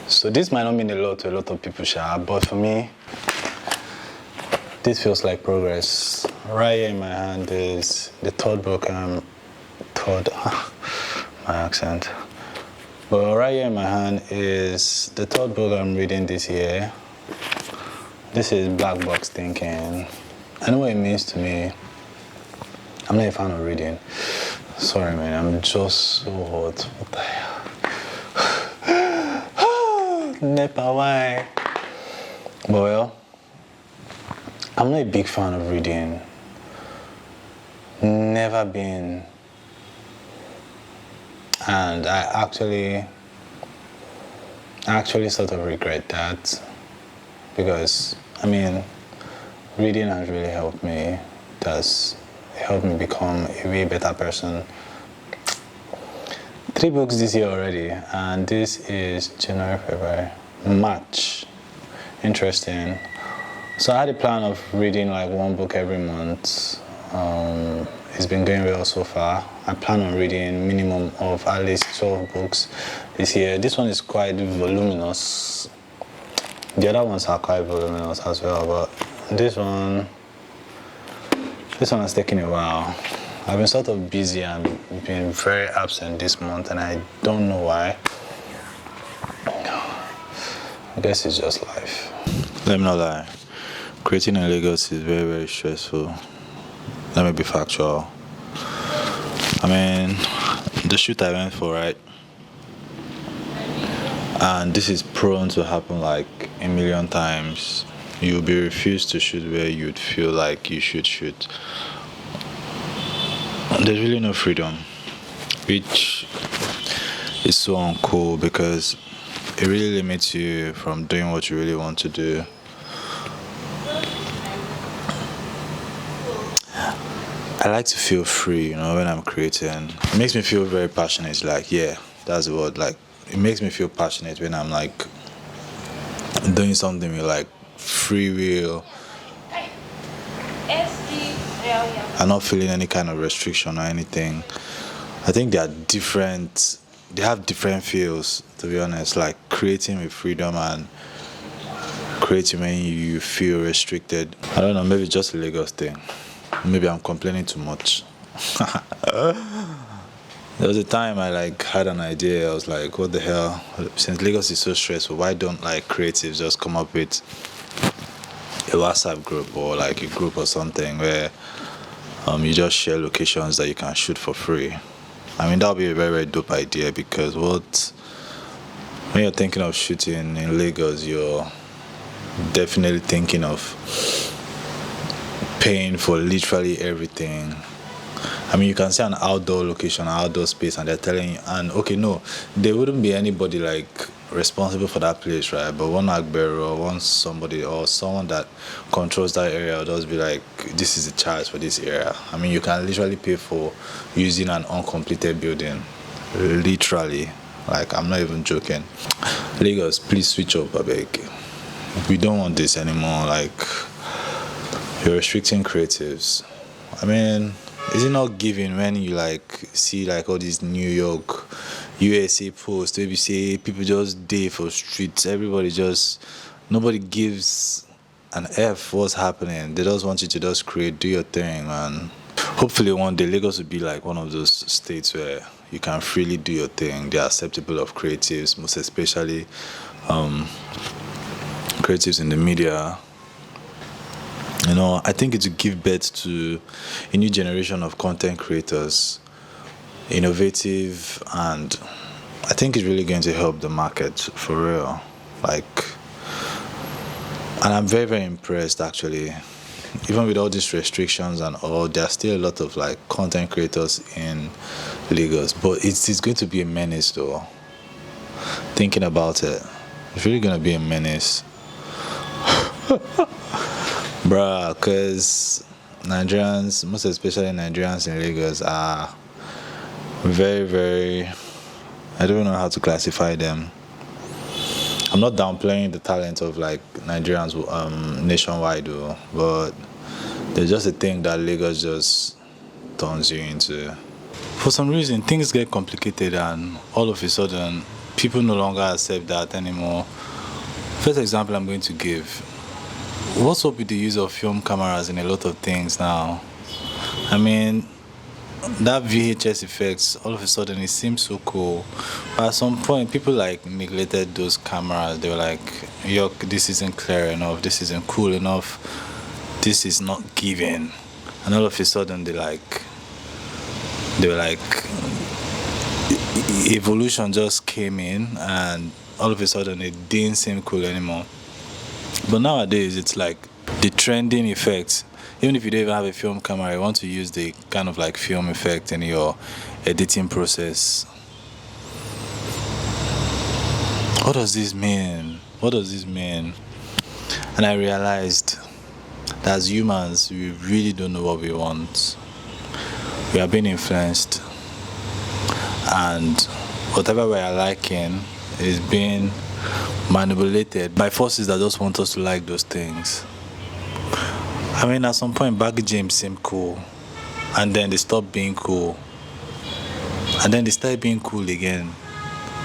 So this might not mean a lot to a lot of people, but for me, this feels like progress. Right here in my hand is the third book. My accent. But right here in my hand is the third book I'm reading this year. This is Black Box Thinking. I know what it means to me. I'm not a fan of reading. Sorry, man. I'm just so hot. What the hell? Nepa, why? But well, I'm not a big fan of reading. Never been. And I actually sort of regret that, because reading has really helped me. It has helped me become a way better person. 3 books this year already, and this is January, February, March. Interesting. So I had a plan of reading like 1 book every month. It's been going well so far. I plan on reading minimum of at least 12 books this year. This one is quite voluminous. The other ones are quite voluminous as well, but this one has taken a while. I've been sort of busy and been very absent this month, and I don't know why. I guess it's just life. Let me not lie. Creating in Lagos is very, very stressful. Let me be factual. The shoot I went for, right? And this is prone to happen like a million times. You'll be refused to shoot where you'd feel like you should shoot. There's really no freedom, which is so uncool because it really limits you from doing what you really want to do. I like to feel free, when I'm creating. It makes me feel very passionate. It's like, yeah, that's the word. Like, it makes me feel passionate when I'm like doing something with like free will. I'm not feeling any kind of restriction or anything. I think they have different feels, to be honest, like creating with freedom and creating when you feel restricted. I don't know, maybe just a Lagos thing. Maybe I'm complaining too much. There was a time I had an idea. I was like, what the hell? Since Lagos is so stressful, why don't creatives just come up with a WhatsApp group or a group or something where you just share locations that you can shoot for free? That would be a very, very dope idea, because when you're thinking of shooting in Lagos, you're definitely thinking of paying for literally everything. You can see an outdoor location, an outdoor space, and they're telling you, and okay, no, there wouldn't be anybody responsible for that place, right? But one Agbero or one somebody or someone that controls that area will just be like, this is the charge for this area. You can literally pay for using an uncompleted building. Literally. I'm not even joking. Lagos, please switch up, I beg. We don't want this anymore. You're restricting creatives. Is it not giving when you see all these New York, USA posts where you say people just day for streets, nobody gives an F what's happening. They just want you to just create, do your thing, man. Hopefully one day Lagos will be one of those states where you can freely do your thing. They are acceptable of creatives, most especially creatives in the media. I think it will give birth to a new generation of content creators, innovative, and I think it's really going to help the market for real. And I'm very, very impressed, actually. Even with all these restrictions and all, there are still a lot of content creators in Lagos, but it's going to be a menace, though. Thinking about it, it's really going to be a menace. Bruh, because Nigerians, most especially Nigerians in Lagos, are very, very, I don't know how to classify them. I'm not downplaying the talent of Nigerians nationwide, though, but there's just a thing that Lagos just turns you into. For some reason, things get complicated, and all of a sudden, people no longer accept that anymore. First example I'm going to give. What's up with the use of film cameras in a lot of things now? I mean, that VHS effects, all of a sudden it seems so cool. But at some point, people like neglected those cameras. They were like, yo, this isn't clear enough, this isn't cool enough, this is not giving. And all of a sudden, they were like, evolution just came in, and all of a sudden, it didn't seem cool anymore. But nowadays, it's like the trending effects. Even if you don't even have a film camera, you want to use the kind of like film effect in your editing process. What does this mean? What does this mean? And I realized that as humans, we really don't know what we want. We are being influenced, and whatever we are liking is being manipulated by forces that just want us to like those things. I mean, at some point, baggy jeans seemed cool, and then they stopped being cool, and then they started being cool again.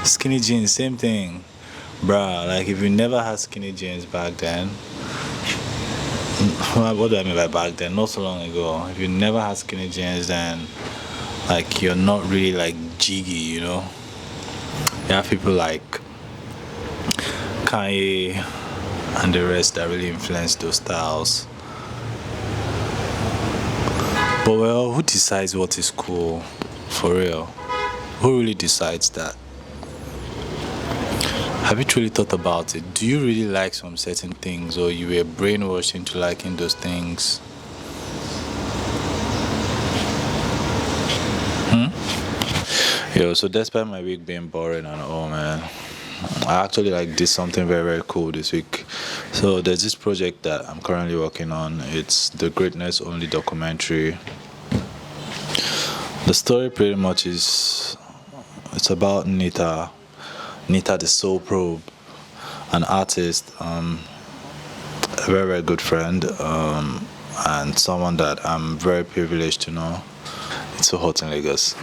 Skinny jeans, same thing, bruh. Like, if you never had skinny jeans back then, what do I mean by back then? Not so long ago. If you never had skinny jeans, then like you're not really like jiggy, you know. You have people like Kanye and the rest that really influenced those styles. But well, who decides what is cool? For real? Who really decides that? Have you truly thought about it? Do you really like some certain things, or you were brainwashed into liking those things? Yo, so despite my week being boring and all, man, I actually like did something very, very cool this week. So there's this project that I'm currently working on. It's the Greatness Only documentary. The story pretty much it's about Nita the Soul Probe, an artist, a very, very good friend, and someone that I'm very privileged to know. It's so hot in Lagos.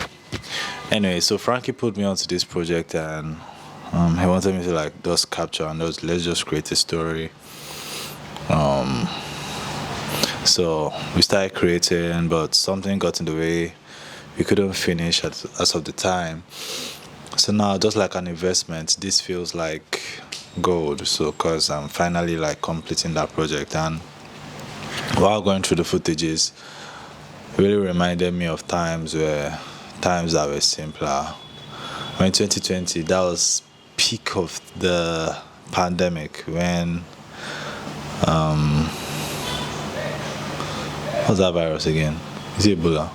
Anyway, so Frankie put me onto this project, and he wanted me to like just capture and let's just create a story. So we started creating, but something got in the way. We couldn't finish as of the time. So now, just like an investment, this feels like gold. So, because I'm finally like completing that project, and while going through the footages, it really reminded me of times that were simpler. I mean, 2020, that was peak of the pandemic when what's that virus again? Is it Ebola?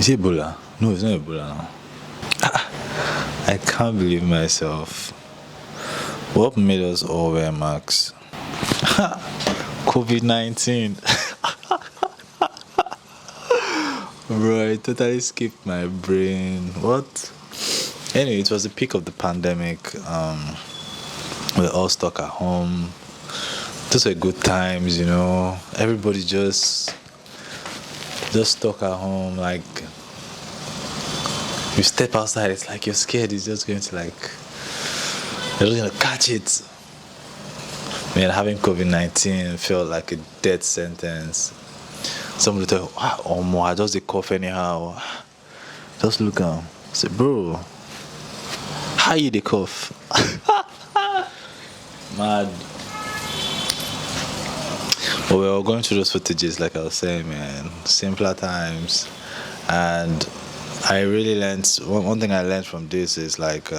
Is it Ebola? No, it's not Ebola now. I can't believe myself. What made us all wear masks? COVID-19. Bro, I totally skipped my brain. What? Anyway, it was the peak of the pandemic. We're all stuck at home. Those were good times, you know. Everybody just stuck at home. Like, you step outside, it's like you're scared. It's just going to you're just gonna catch it. Man, having COVID-19 felt like a death sentence. Somebody tell you, I just dey cough anyhow. Just look at him. Say, bro, how you dey cough? Mad. But we were going through those footages, like I was saying, man. Simpler times. And I really learned, one thing I learned from this is like,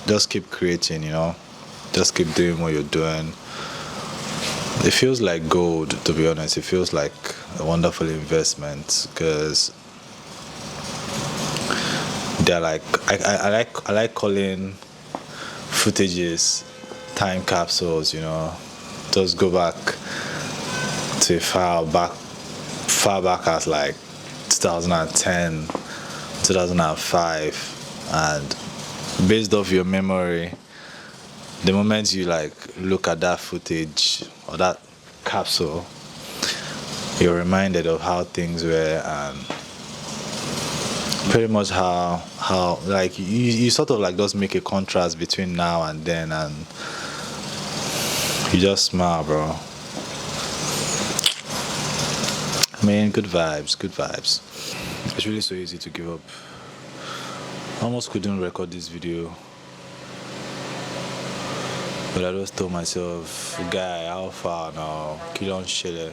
just keep creating, you know. Just keep doing what you're doing. It feels like gold, to be honest. It feels like a wonderful investment, because they're like, I like calling footages time capsules, you know. Just go back to far back as like 2010, 2005, and based off your memory, the moment you like look at that footage or that capsule, you're reminded of how things were and pretty much how like you sort of like just make a contrast between now and then, and you just smile, bro. Man, good vibes, good vibes. It's really so easy to give up. I almost couldn't record this video, but I just told myself, guy, how far now? Kill on shit.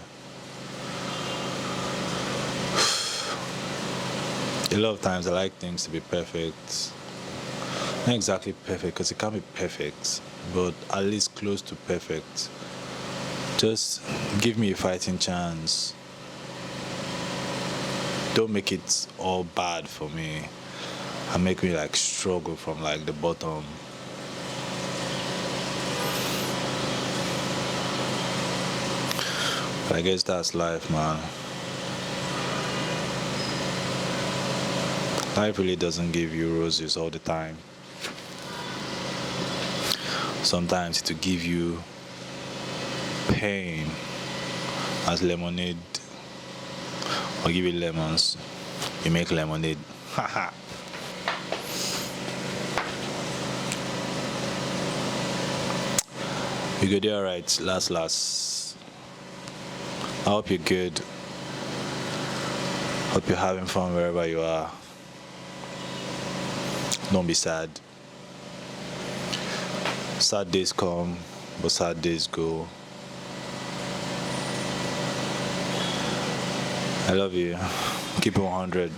A lot of times I like things to be perfect. Not exactly perfect, because it can't be perfect, but at least close to perfect. Just give me a fighting chance. Don't make it all bad for me and make me like struggle from like the bottom. But I guess that's life, man. Life really doesn't give you roses all the time. Sometimes it will give you pain as lemonade, or give you lemons, you make lemonade. Haha. You go there, alright. Last. I hope you're good. Hope you're having fun wherever you are. Don't be sad. Sad days come, but sad days go. I love you. Keep it 100.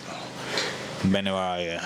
Benewaya.